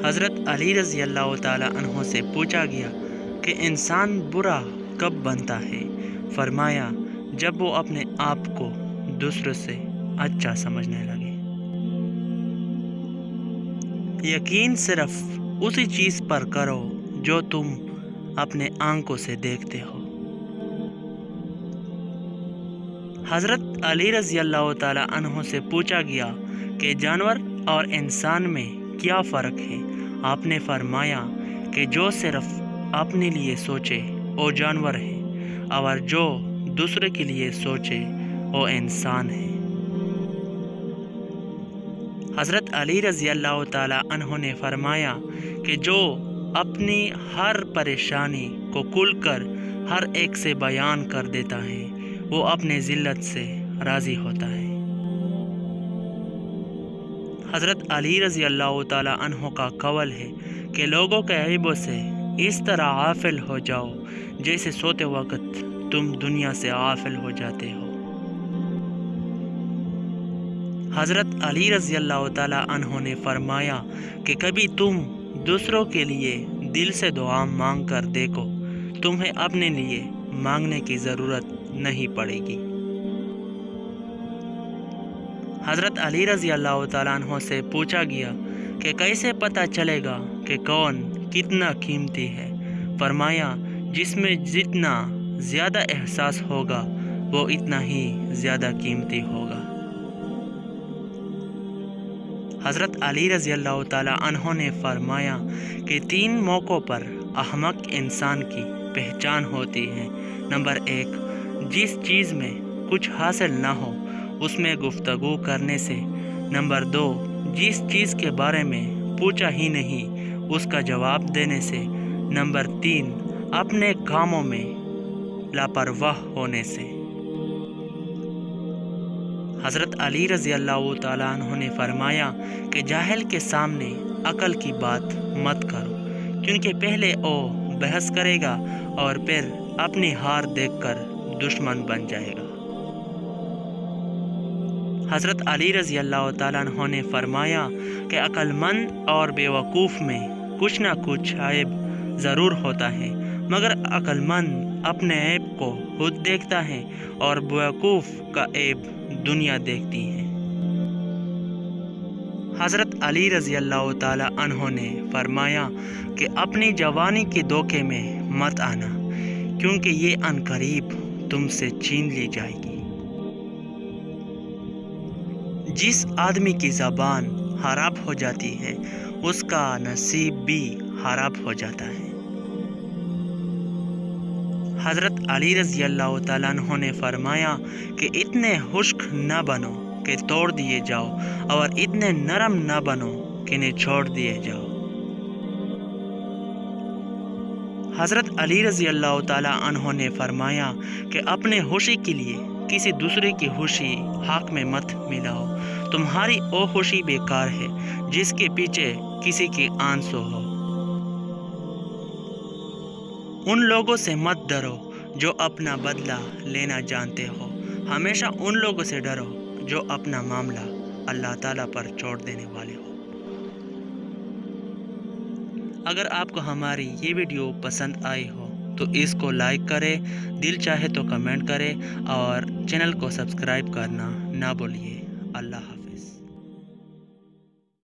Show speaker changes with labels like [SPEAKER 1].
[SPEAKER 1] حضرت علی رضی اللہ تعالی عنہ سے پوچھا گیا کہ انسان برا کب بنتا ہے؟ فرمایا جب وہ اپنے آپ کو دوسروں سے اچھا سمجھنے لگے۔ یقین صرف اسی چیز پر کرو جو تم اپنے آنکھوں سے دیکھتے ہو۔ حضرت علی رضی اللہ تعالی عنہ سے پوچھا گیا کہ جانور اور انسان میں کیا فرق ہے؟ آپ نے فرمایا کہ جو صرف اپنے لیے سوچے وہ جانور ہے اور جو دوسرے کے لیے سوچے وہ انسان ہے۔ حضرت علی رضی اللہ تعالی عنہ نے فرمایا کہ جو اپنی ہر پریشانی کو کھل کر ہر ایک سے بیان کر دیتا ہے وہ اپنے ذلت سے راضی ہوتا ہے۔ حضرت علی رضی اللہ تعالی عنہ کا قول ہے کہ لوگوں کے عیبوں سے اس طرح غافل ہو جاؤ جیسے سوتے وقت تم دنیا سے غافل ہو جاتے ہو۔ حضرت علی رضی اللہ تعالی عنہ نے فرمایا کہ کبھی تم دوسروں کے لیے دل سے دعا مانگ کر دیکھو، تمہیں اپنے لیے مانگنے کی ضرورت نہیں پڑے گی۔ حضرت علی رضی اللہ تعالیٰ عنہ سے پوچھا گیا کہ کیسے پتہ چلے گا کہ کون کتنا قیمتی ہے؟ فرمایا جس میں جتنا زیادہ احساس ہوگا وہ اتنا ہی زیادہ قیمتی ہوگا۔ حضرت علی رضی اللہ تعالیٰ عنہ نے فرمایا کہ 3 موقعوں پر احمق انسان کی پہچان ہوتی ہے۔ نمبر 1، جس چیز میں کچھ حاصل نہ ہو اس میں گفتگو کرنے سے۔ نمبر 2، جس چیز کے بارے میں پوچھا ہی نہیں اس کا جواب دینے سے۔ نمبر 3، اپنے کاموں میں لاپرواہ ہونے سے۔ حضرت علی رضی اللہ تعالیٰ عنہ نے فرمایا کہ جاہل کے سامنے عقل کی بات مت کرو، کیونکہ پہلے وہ بحث کرے گا اور پھر اپنی ہار دیکھ کر دشمن بن جائے گا۔ حضرت علی رضی اللہ تعالیٰ عنہ نے فرمایا کہ عقل مند اور بیوقوف میں کچھ نہ کچھ عیب ضرور ہوتا ہے، مگر عقل مند اپنے عیب کو خود دیکھتا ہے اور بیوقوف کا عیب دنیا دیکھتی ہے۔ حضرت علی رضی اللہ تعالی عنہ نے فرمایا کہ اپنی جوانی کے دھوکے میں مت آنا، کیونکہ یہ عنقریب تم سے چھین لی جائے گی۔ جس آدمی کی زبان خراب ہو جاتی ہے اس کا نصیب بھی خراب ہو جاتا ہے۔ حضرت علی رضی اللہ تعالیٰ عنہ نے فرمایا کہ اتنے خشک نہ بنو کہ توڑ دیے جاؤ اور اتنے نرم نہ بنو کہ نچوڑ دیے جاؤ۔ حضرت علی رضی اللہ تعالیٰ عنہ نے فرمایا کہ اپنے خوشی کے لیے کسی دوسرے کی خوشی حق میں مت ملاؤ، تمہاری وہ خوشی بیکار ہے جس کے پیچھے کسی کی آنسو ہو۔ ان لوگوں سے مت ڈرو جو اپنا بدلہ لینا جانتے ہو، ہمیشہ ان لوگوں سے ڈرو جو اپنا معاملہ اللہ تعالیٰ پر چھوڑ دینے والے ہو۔ اگر آپ کو ہماری یہ ویڈیو پسند آئی ہو تو اس کو لائک کریں، دل چاہے تو کمنٹ کریں اور چینل کو سبسکرائب کرنا نہ بھولیے۔ اللہ حافظ۔